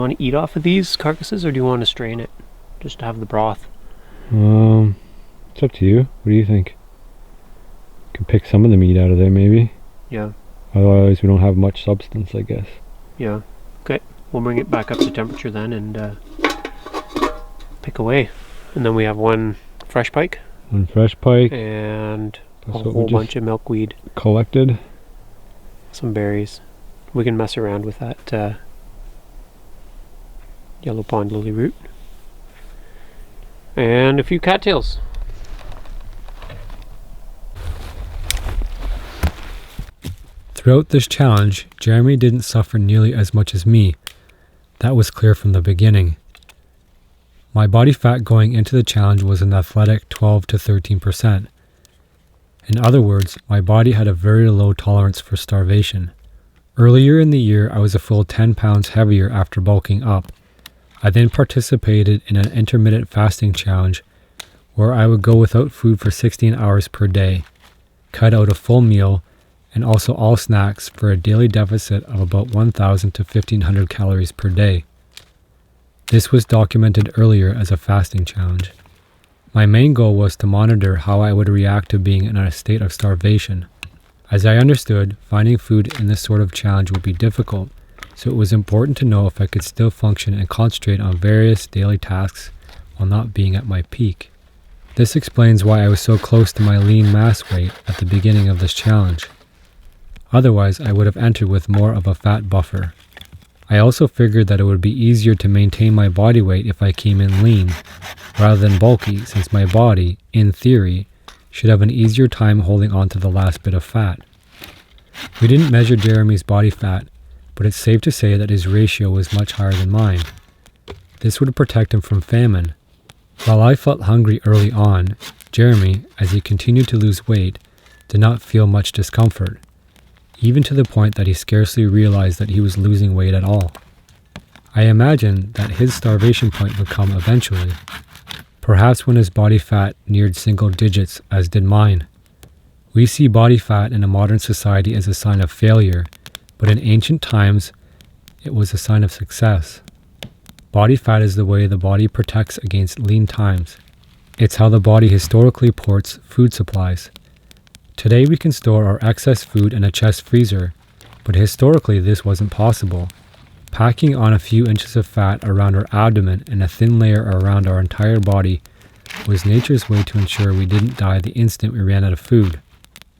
you want to eat off of these carcasses, or do you want to strain it just to have the broth? It's up to you. What do you think? You can pick some of the meat out of there, maybe. Yeah. Otherwise, we don't have much substance, I guess. Yeah. Okay. We'll bring it back up to temperature then and pick away. And then we have one fresh pike. One fresh pike. And a whole bunch of milkweed. Collected. Some berries. We can mess around with that yellow pond lily root. And a few cattails. Throughout this challenge, Jeremy didn't suffer nearly as much as me. That was clear from the beginning. My body fat going into the challenge was an athletic 12 to 13%. In other words, my body had a very low tolerance for starvation. Earlier in the year, I was a full 10 pounds heavier after bulking up. I then participated in an intermittent fasting challenge where I would go without food for 16 hours per day, cut out a full meal, and also all snacks for a daily deficit of about 1,000 to 1,500 calories per day. This was documented earlier as a fasting challenge. My main goal was to monitor how I would react to being in a state of starvation. As I understood, finding food in this sort of challenge would be difficult, so it was important to know if I could still function and concentrate on various daily tasks while not being at my peak. This explains why I was so close to my lean mass weight at the beginning of this challenge. Otherwise, I would have entered with more of a fat buffer. I also figured that it would be easier to maintain my body weight if I came in lean, rather than bulky, since my body, in theory, should have an easier time holding on to the last bit of fat. We didn't measure Jeremy's body fat, but it's safe to say that his ratio was much higher than mine. This would protect him from famine. While I felt hungry early on, Jeremy, as he continued to lose weight, did not feel much discomfort, even to the point that he scarcely realized that he was losing weight at all. I imagine that his starvation point would come eventually, perhaps when his body fat neared single digits, as did mine. We see body fat in a modern society as a sign of failure, but in ancient times, it was a sign of success. Body fat is the way the body protects against lean times. It's how the body historically ports food supplies. Today we can store our excess food in a chest freezer, but historically this wasn't possible. Packing on a few inches of fat around our abdomen and a thin layer around our entire body was nature's way to ensure we didn't die the instant we ran out of food.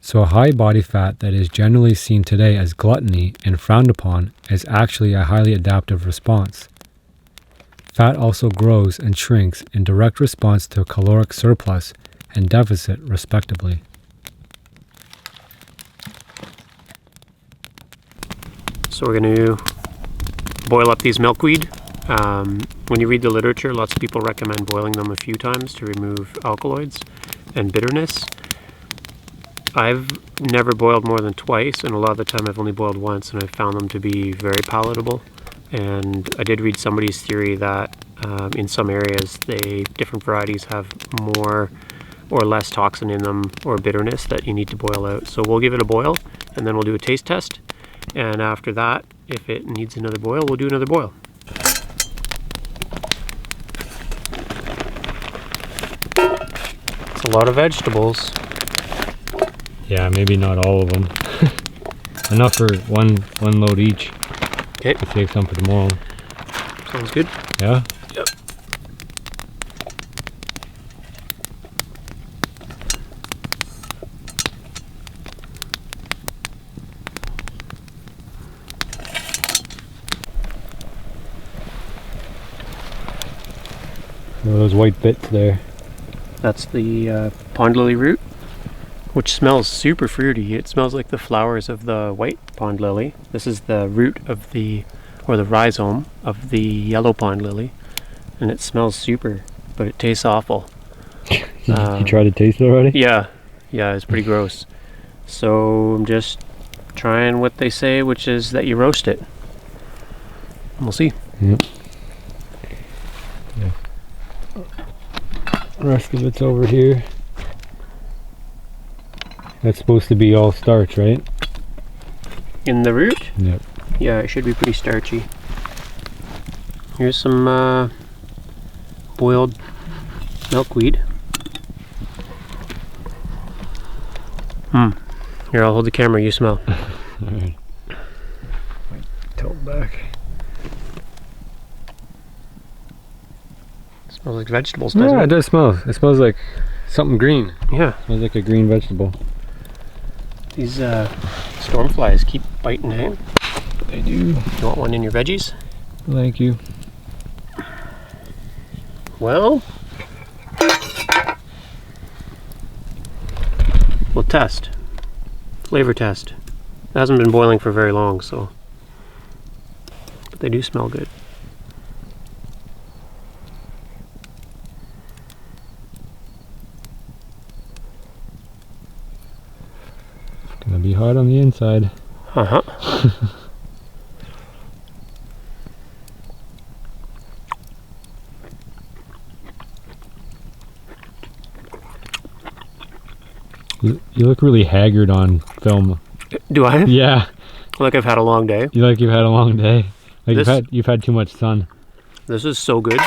So a high body fat that is generally seen today as gluttony and frowned upon is actually a highly adaptive response. Fat also grows and shrinks in direct response to a caloric surplus and deficit, respectively. So we're going to boil up these milkweed. When you read the literature, lots of people recommend boiling them a few times to remove alkaloids and bitterness. I've never boiled more than twice, and a lot of the time I've only boiled once, and I've found them to be very palatable. And I did read somebody's theory that in some areas, different varieties have more or less toxin in them or bitterness that you need to boil out. So we'll give it a boil, and then we'll do a taste test. And after that, if it needs another boil, we'll do another boil. It's a lot of vegetables. Yeah, maybe not all of them. Enough for one load each. Okay. To save some for tomorrow. Sounds good. Yeah? Yep. Those white bits there. That's the pond lily root, which smells super fruity. It smells like the flowers of the white pond lily. This is the root of the rhizome of the yellow pond lily, and it smells super, but it tastes awful. You tried to taste it already? Yeah, it's pretty gross. So I'm just trying what they say, which is that you roast it. We'll see. Yep. Yeah. The rest of it's over here. That's supposed to be all starch, right? In the root? Yep. Yeah, it should be pretty starchy. Here's some boiled milkweed. Here, I'll hold the camera, you smell. Alright. Tilt back. Smells like vegetables, doesn't Yeah, it? it does smell. It smells like something green. Yeah. It smells like a green vegetable. These storm flies keep biting, eh? They do. You want one in your veggies? Thank you. Well, we'll test. Flavor test. It hasn't been boiling for very long, so. But they do smell good. Gonna be hot on the inside. Uh-huh. You look really haggard on film. Do I? Yeah, Like I've had a long day. you like you've had a long day. Like This- you've had too much sun. This is so good.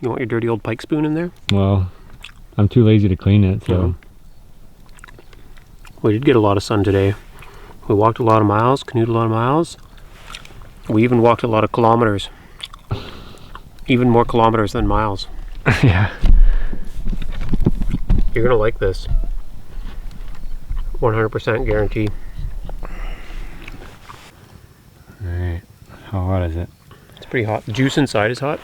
You want your dirty old pike spoon in there? Well, I'm too lazy to clean it, so We did get a lot of sun today. We walked a lot of miles, canoed a lot of miles. We even walked a lot of kilometers. Even more kilometers than miles. yeah. You're gonna like this. 100% guarantee. Alright. How hot is it? It's pretty hot. The juice inside is hot.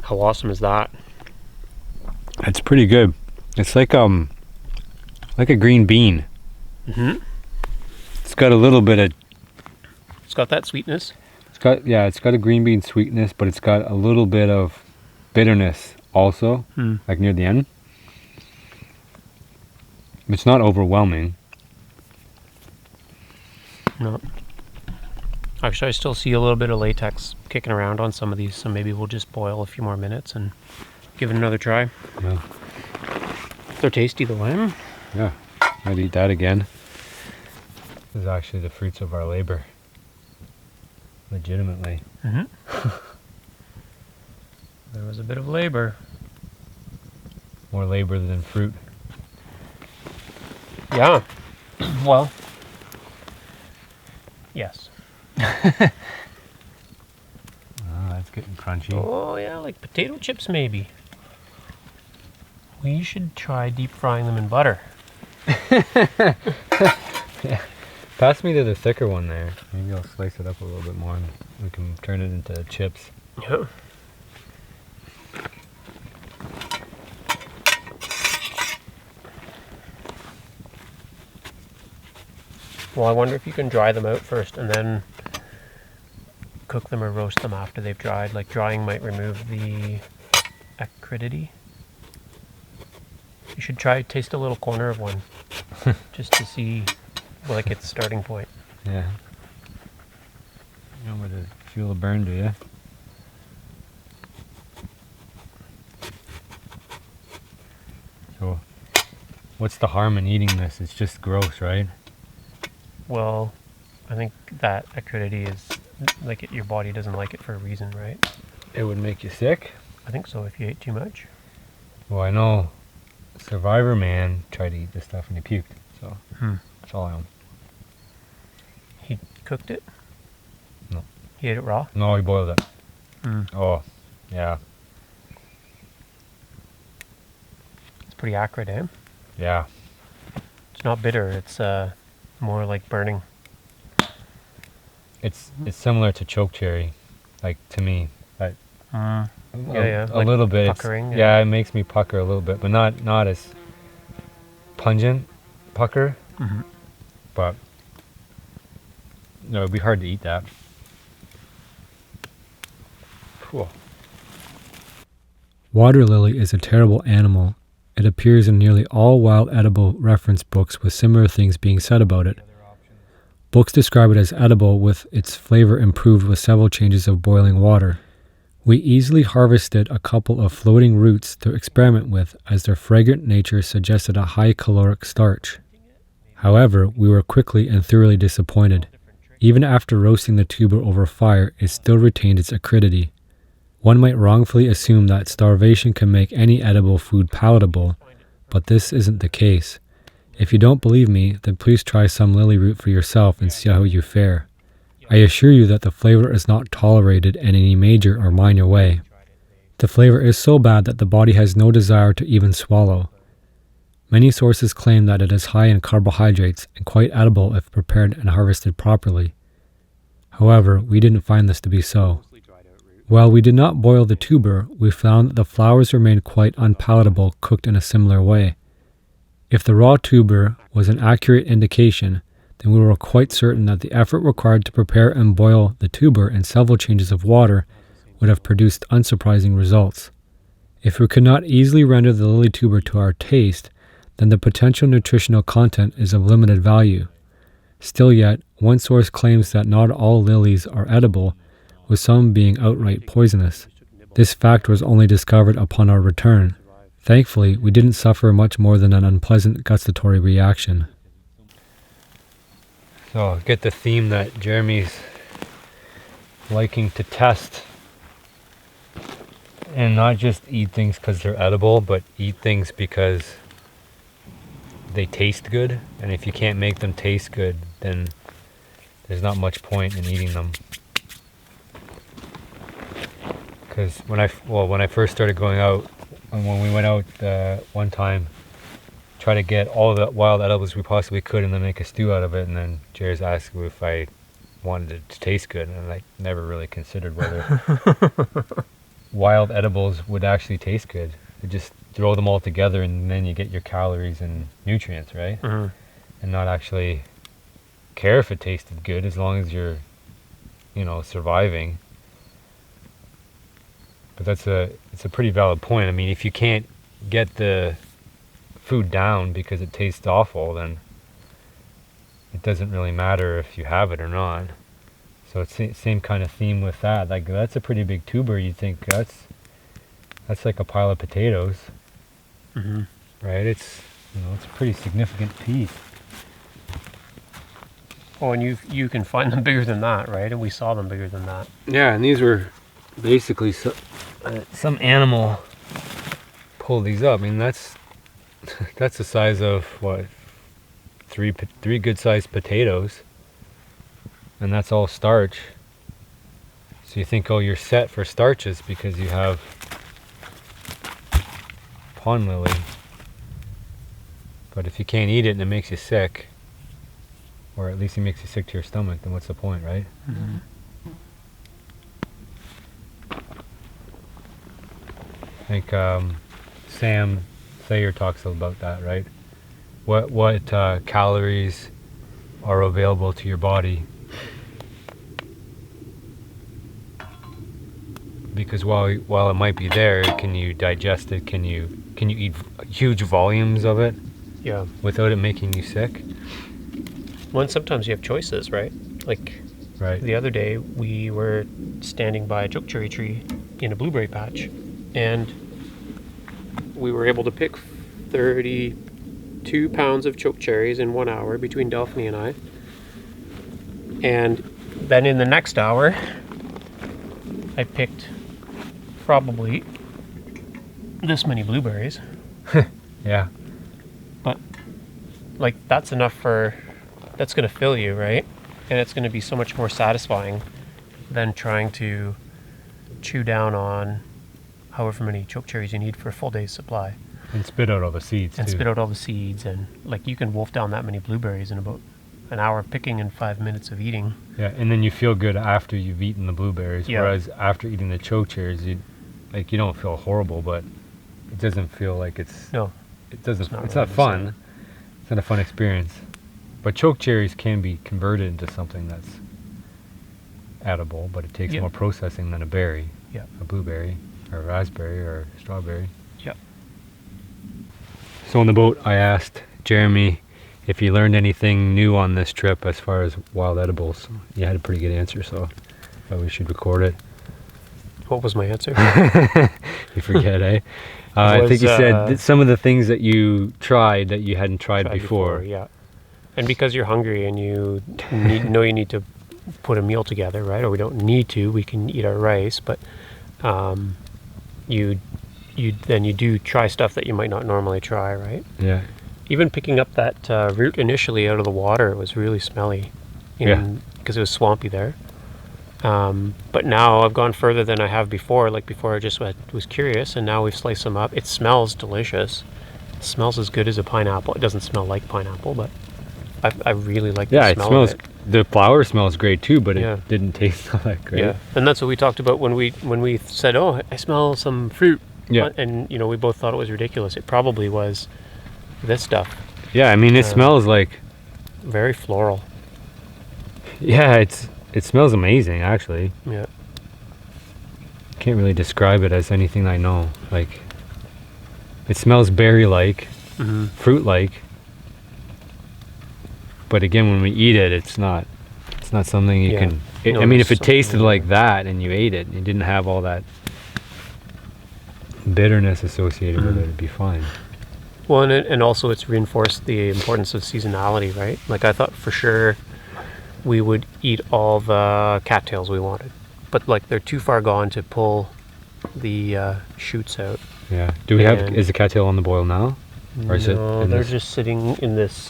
How awesome is that? It's pretty good. It's like a green bean. Mm-hmm. It's got a little bit of It's got that sweetness. it's got a green bean sweetness, but it's got a little bit of bitterness also, like near the end. It's not overwhelming. No. Actually, I still see a little bit of latex kicking around on some of these, so maybe we'll just boil a few more minutes and give it another try. Yeah. They're tasty though, eh? Yeah. I'd eat that again. This is actually the fruits of our labor. Legitimately. Mm-hmm. There was a bit of labor. More labor than fruit. Yeah. Well. Yes. Ah, that's getting crunchy. Oh yeah, like potato chips maybe. We should try deep frying them in butter. Yeah. Pass me to the thicker one there. Maybe I'll slice it up a little bit more and we can turn it into chips. Yeah. Well, I wonder if you can dry them out first and then cook them or roast them after they've dried. Like drying might remove the acridity. You should try taste a little corner of one just to see like its starting point. Yeah. You know where to feel the burn, do you? So, what's the harm in eating this? It's just gross, right? Well, I think that acridity is like your body doesn't like it for a reason, right? It would make you sick? I think so if you ate too much. Well, I know Survivor Man tried to eat this stuff and he puked, so that's all I know. He cooked it? No. He ate it raw? No, he boiled it. Mm. Oh, yeah. It's pretty acrid, eh? Yeah. It's not bitter, it's more like burning. It's similar to choke cherry, like to me. Yeah, A like little bit. puckering, Yeah, it makes me pucker a little bit, but not as pungent pucker. Mm-hmm. But no, it'd be hard to eat that. Cool. Water lily is a terrible animal. It appears in nearly all wild edible reference books with similar things being said about it. Books describe it as edible with its flavor improved with several changes of boiling water. We easily harvested a couple of floating roots to experiment with, as their fragrant nature suggested a high caloric starch. However, we were quickly and thoroughly disappointed. Even after roasting the tuber over fire, it still retained its acridity. One might wrongfully assume that starvation can make any edible food palatable, but this isn't the case. If you don't believe me, then please try some lily root for yourself and see how you fare. I assure you that the flavor is not tolerated in any major or minor way. The flavor is so bad that the body has no desire to even swallow. Many sources claim that it is high in carbohydrates and quite edible if prepared and harvested properly. However, we didn't find this to be so. While we did not boil the tuber, we found that the flowers remained quite unpalatable cooked in a similar way. If the raw tuber was an accurate indication, then we were quite certain that the effort required to prepare and boil the tuber in several changes of water would have produced unsurprising results. If we could not easily render the lily tuber to our taste, then the potential nutritional content is of limited value. Still yet, one source claims that not all lilies are edible, with some being outright poisonous. This fact was only discovered upon our return. Thankfully, we didn't suffer much more than an unpleasant gustatory reaction. So, get the theme that Jeremy's liking to test and not just eat things because they're edible, but eat things because they taste good. And if you can't make them taste good, then there's not much point in eating them. Because when I first started going out, and when we went out one time, try to get all the wild edibles we possibly could and then make a stew out of it, and then Jared's asked if I wanted it to taste good, and I never really considered whether wild edibles would actually taste good. You just throw them all together and then you get your calories and nutrients, right? Mm-hmm. And not actually care if it tasted good as long as you're, surviving. But it's a pretty valid point. I mean, if you can't get the food down because it tastes awful, then it doesn't really matter if you have it or not. So it's the same kind of theme with that. Like, that's a pretty big tuber. You'd think that's like a pile of potatoes, mm-hmm. Right? It's a pretty significant piece. Oh, and you can find them bigger than that, right? And we saw them bigger than that. Yeah, and these were basically some animal pulled these up. I mean, that's the size of what, three good sized potatoes, and that's all starch. So you think, oh, you're set for starches because you have pond lily. But if you can't eat it and it makes you sick, or at least it makes you sick to your stomach, then what's the point, right? Mm-hmm. I think Sam Sayer talks about that, right? What calories are available to your body? Because while it might be there, can you digest it? Can you eat huge volumes of it? Yeah. Without it making you sick? Well, and sometimes you have choices, right? Like, right. The other day we were standing by a chokecherry tree in a blueberry patch, and we were able to pick 32 pounds of chokecherries in 1 hour between Delphine and I. And then in the next hour, I picked probably this many blueberries. Yeah. But, like, that's going to fill you, right? And it's going to be so much more satisfying than trying to chew down on however many chokecherries you need for a full day's supply. And spit out all the seeds, and, like, you can wolf down that many blueberries in about an hour of picking and 5 minutes of eating. Yeah, and then you feel good after you've eaten the blueberries, yeah. Whereas after eating the chokecherries, you don't feel horrible, but it doesn't feel like it's... No. It's not fun. It's not a fun experience. But chokecherries can be converted into something that's edible, but it takes more processing than a berry, a blueberry, or a raspberry, or a strawberry. Yep. So on the boat, I asked Jeremy if he learned anything new on this trip as far as wild edibles. He had a pretty good answer, so I thought we should record it. What was my answer? You forget, eh? I think you said that some of the things that you tried that you hadn't tried before. Yeah. And because you're hungry and you know you need to put a meal together, right? Or we don't need to. We can eat our rice, but you do try stuff that you might not normally try, right? Yeah. Even picking up that root initially out of the water was really smelly, because it was swampy there. But now I've gone further than I have before. Like before, I just was curious, and now we've sliced them up. It smells delicious. It smells as good as a pineapple. It doesn't smell like pineapple, but I really like the smell of it. The flower smells great too, but it didn't taste all that great. Yeah, and that's what we talked about when we said, "Oh, I smell some fruit." Yeah, and we both thought it was ridiculous. It probably was this stuff. Yeah, I mean, it smells like very floral. Yeah, it smells amazing, actually. Yeah. Can't really describe it as anything I know. Like, it smells berry-like, fruit-like. But again, when we eat it, it's not something you can. I mean, if it tasted like that and you ate it, and you didn't have all that bitterness associated with it, it'd be fine. Well, and also it's reinforced the importance of seasonality, right? Like I thought for sure we would eat all the cattails we wanted, but like they're too far gone to pull the shoots out. Yeah. Is the cattail on the boil now? Or is they're just sitting in this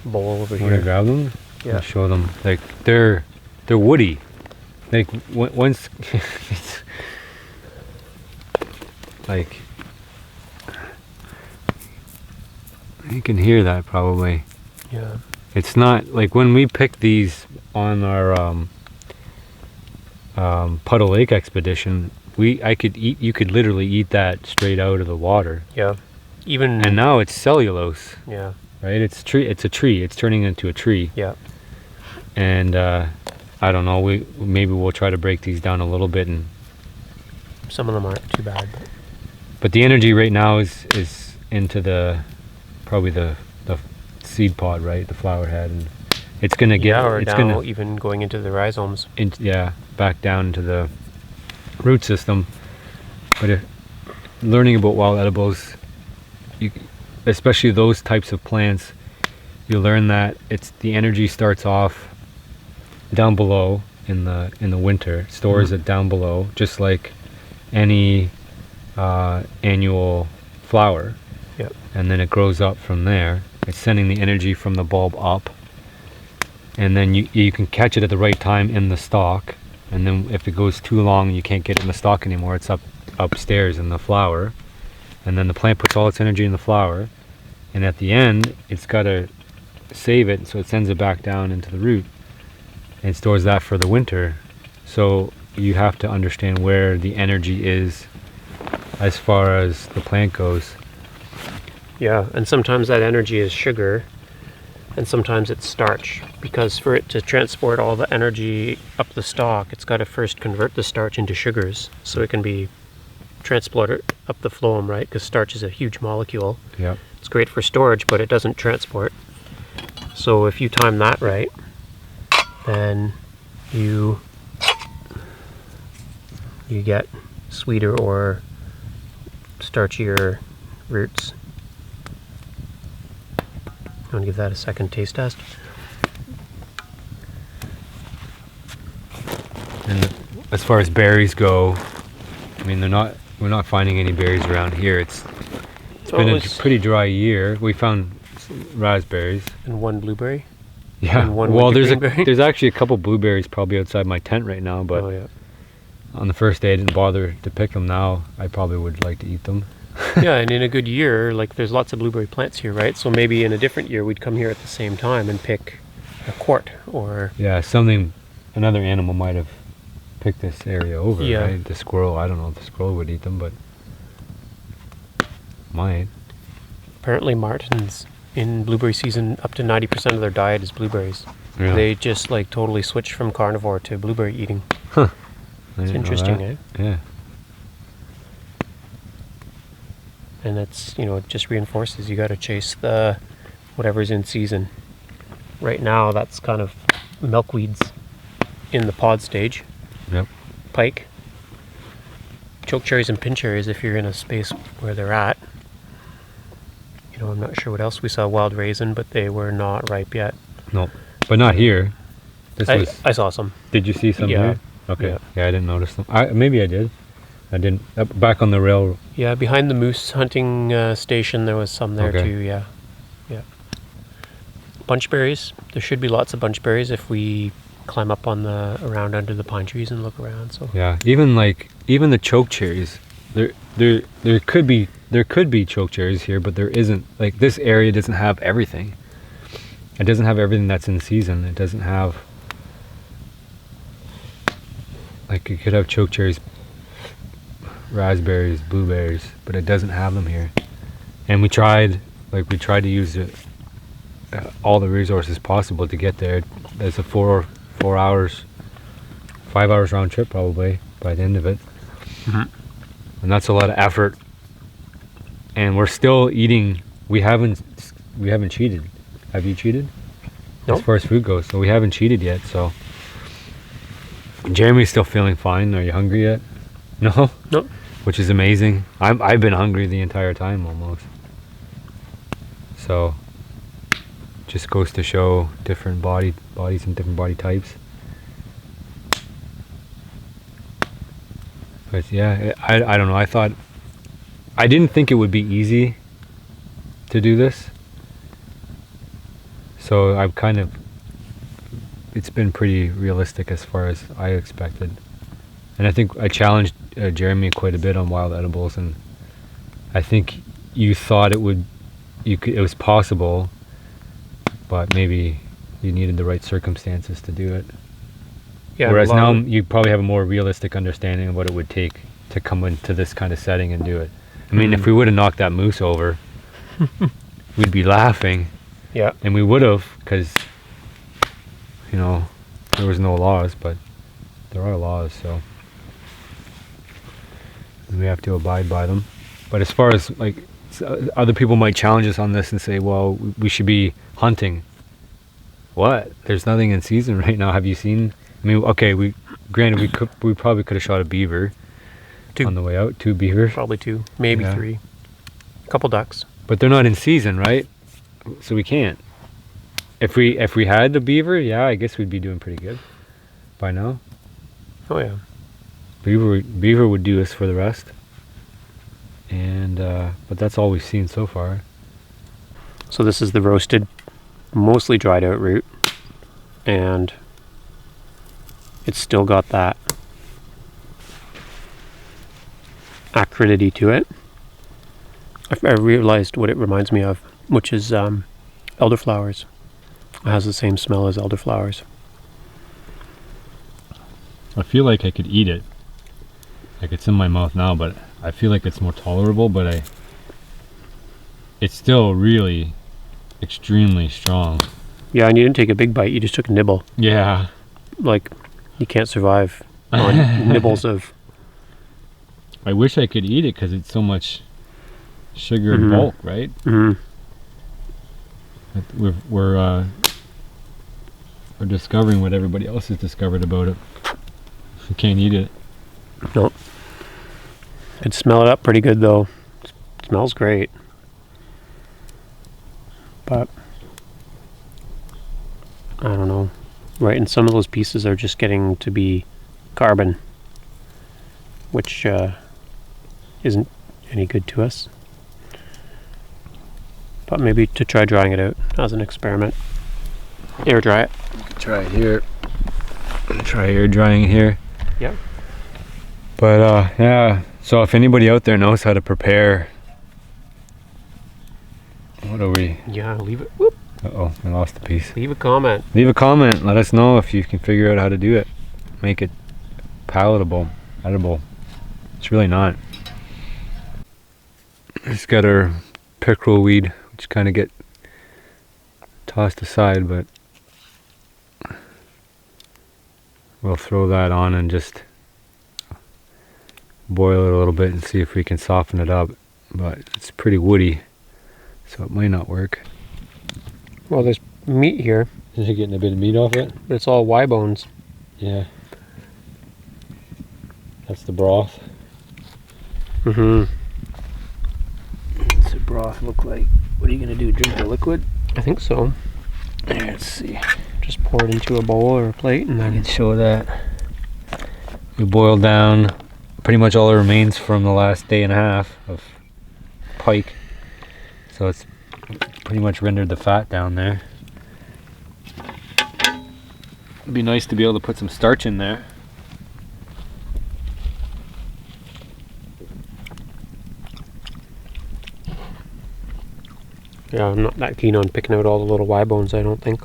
bowl over here. Want to grab them? Yeah. I'll show them. Like they're woody. Like once it's like you can hear that probably. Yeah. It's not like when we picked these on our Puddle Lake expedition. You could literally eat that straight out of the water. Yeah. And now it's cellulose. Yeah. Right. It's a tree. It's turning into a tree. Yeah. And I don't know. Maybe we'll try to break these down a little bit, and some of them aren't too bad. But the energy right now is into probably the seed pod, right? The flower head, and it's gonna get. Yeah, or now even going into the rhizomes. Back down into the root system. But learning about wild edibles, especially those types of plants, you learn that the energy starts off down below in the winter, stores it down below, just like any annual flower. Yep. And then it grows up from there. It's sending the energy from the bulb up, and then you can catch it at the right time in the stalk. And then if it goes too long, you can't get it in the stalk anymore. It's upstairs in the flower, and then the plant puts all its energy in the flower, and at the end, it's got to save it, so it sends it back down into the root and stores that for the winter. So you have to understand where the energy is as far as the plant goes. Yeah, and sometimes that energy is sugar, and sometimes it's starch, because for it to transport all the energy up the stalk, it's got to first convert the starch into sugars so it can be transported up the phloem, right? Because starch is a huge molecule. Yeah. It's great for storage, but it doesn't transport. So if you time that right, then you get sweeter or starchier roots. You want to give that a second taste test? And as far as berries go, I mean, we're not finding any berries around here. It's been a pretty dry year. We found raspberries and one blueberry. Yeah. And one there's actually a couple blueberries probably outside my tent right now, but on the first day I didn't bother to pick them. Now I probably would like to eat them. Yeah, and in a good year, like there's lots of blueberry plants here, right? So maybe in a different year we'd come here at the same time and pick a quart or... Yeah, another animal might have picked this area over, right? The squirrel, I don't know if the squirrel would eat them, but might. Apparently martins in blueberry season, up to 90% of their diet is blueberries. Yeah. They just like totally switch from carnivore to blueberry eating. Huh. It's interesting, eh? Yeah. And it's, it just reinforces you got to chase whatever's in season. Right now, that's kind of milkweeds in the pod stage. Yep. Pike. choke cherries and pin cherries if you're in a space where they're at. You know, I'm not sure what else we saw. Wild raisin, but they were not ripe yet. No, but not here. I saw some. Did you see some Yeah. here? Okay. Yeah. Yeah, I didn't notice them. Maybe I did. I didn't. Back on the rail. Yeah, behind the moose hunting station, there was some there Okay. too. Yeah, yeah. Bunchberries. There should be lots of bunchberries if we climb up on the around under the pine trees and look around. So Yeah, even the choke cherries. There could be choke cherries here, but there isn't. Like, this area doesn't have everything. It doesn't have everything that's in season. It doesn't have, like, you could have choke cherries, raspberries, blueberries, but it doesn't have them here. And we tried to use all the resources possible to get there. There's a 5 hours round trip probably by the end of it. Mhm. And that's a lot of effort. And we're still eating. We haven't cheated. Have you cheated? No. As far as food goes, so we haven't cheated yet. So Jeremy's still feeling fine. Are you hungry yet? No. no. Which is amazing. I've been hungry the entire time almost. So just goes to show different bodies and different body types. But yeah, I don't know. I didn't think it would be easy to do this. So it's been pretty realistic as far as I expected. And I think I challenged Jeremy quite a bit on wild edibles, and I think you thought it was possible, but maybe you needed the right circumstances to do it. Yeah. Whereas now you probably have a more realistic understanding of what it would take to come into this kind of setting and do it. I mean, if we would have knocked that moose over, we'd be laughing. Yeah. And we would have, because, you know, there was no laws, but there are laws, so we have to abide by them. But as far as, like, other people might challenge us on this and say, well, we should be hunting. What? There's nothing in season right now. Have you seen? I mean, okay, we probably could have shot a beaver 2. on the way out. 2 beavers. Probably 2, maybe Yeah. 3. A couple ducks. But they're not in season, right? So we can't. If we had the beaver, yeah, I guess we'd be doing pretty good by now. Oh yeah. Beaver would do us for the rest. And but that's all we've seen so far. So this is the roasted, mostly dried out root, and it's still got that acridity to it. I realized what it reminds me of, which is elderflowers. It has the same smell as elderflowers. I feel like I could eat it. Like, it's in my mouth now, but I feel like it's more tolerable, but it's still really extremely strong. Yeah, and you didn't take a big bite, you just took a nibble. Yeah. Like, you can't survive on nibbles of... I wish I could eat it because it's so much sugar and bulk, right? Mm. We're discovering what everybody else has discovered about it. You can't eat it. Nope. Could smell it up pretty good though. Smells great. But I don't know. Right, and some of those pieces are just getting to be carbon, which isn't any good to us. But maybe to try drying it out as an experiment. Air dry it. Try it here. Try air drying here. Yeah. But yeah, so if anybody out there knows how to prepare, what are we? Yeah, leave it. Whoop. Uh-oh, I lost a piece. Leave a comment. Leave a comment. Let us know if you can figure out how to do it. Make it palatable, edible. It's really not. Just got our pickerel weed, which kind of get tossed aside, but we'll throw that on and just boil it a little bit and see if we can soften it up. But it's pretty woody, so it might not work. Well, there's meat here, Is you getting a bit of meat off it? but it's all Y bones. Yeah. That's the broth. Mm-hmm. What's the broth look like? What are you gonna do? Drink the liquid? I think so. Here, let's see. Just pour it into a bowl or a plate and I then... can show that. We boiled down pretty much all the remains from the last day and a half of pike. So it's pretty much rendered the fat down there. It'd be nice to be able to put some starch in there. Yeah, I'm not that keen on picking out all the little Y bones, I don't think.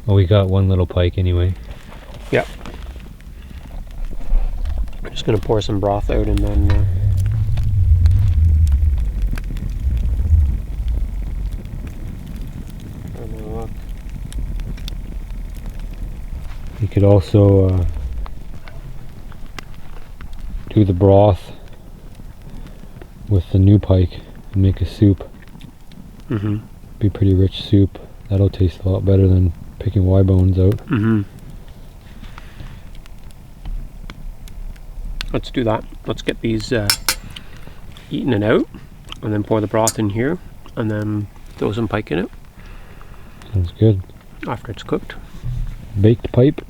Well, we got one little pike anyway. Yep. I'm just gonna pour some broth out and then You could also do the broth with the new pike and make a soup. Mm-hmm. Be pretty rich soup. That'll taste a lot better than picking Y bones out. Mm-hmm. Let's do that. Let's get these eaten and out, and then pour the broth in here, and then throw some pike in it Sounds good. after it's cooked. Baked pike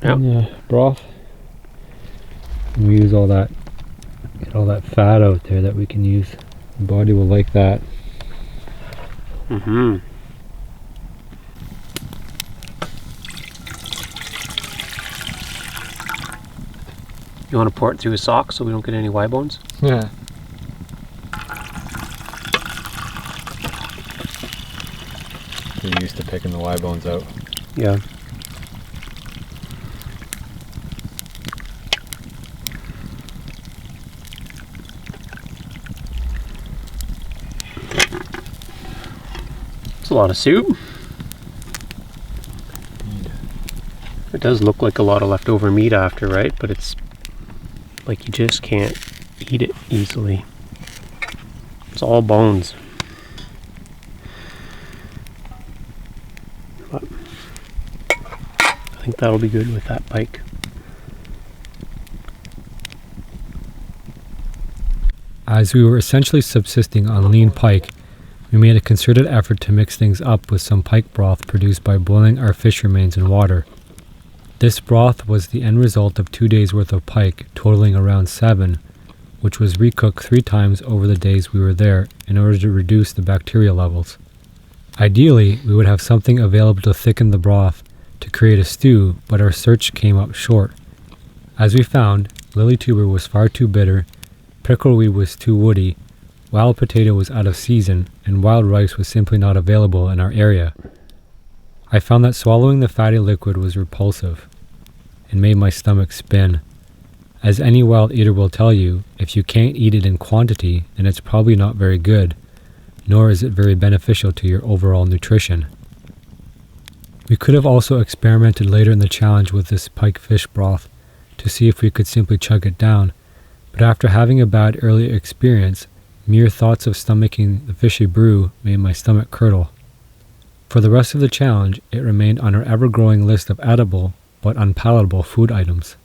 Yeah. and broth. And we use all that, get all that fat out there that we can use. The body will like that. Mm-hmm. You want to pour it through a sock so we don't get any Y bones? Yeah. We're used to picking the Y bones out. Yeah. It's a lot of soup. It does look like a lot of leftover meat after, right? But it's like you just can't eat it easily. It's all bones. But I think that'll be good with that pike. As we were essentially subsisting on lean pike, we made a concerted effort to mix things up with some pike broth produced by boiling our fish remains in water. This broth was the end result of 2 days worth of pike, totaling around 7, which was recooked 3 times over the days we were there in order to reduce the bacteria levels. Ideally, we would have something available to thicken the broth to create a stew, but our search came up short. As we found, lily tuber was far too bitter, prickleweed was too woody, wild potato was out of season, and wild rice was simply not available in our area. I found that swallowing the fatty liquid was repulsive. It made my stomach spin. As any wild eater will tell you, if you can't eat it in quantity, then it's probably not very good, nor is it very beneficial to your overall nutrition. We could have also experimented later in the challenge with this pike fish broth to see if we could simply chug it down, but after having a bad early experience, mere thoughts of stomaching the fishy brew made my stomach curdle. For the rest of the challenge, it remained on our ever-growing list of edible but unpalatable food items.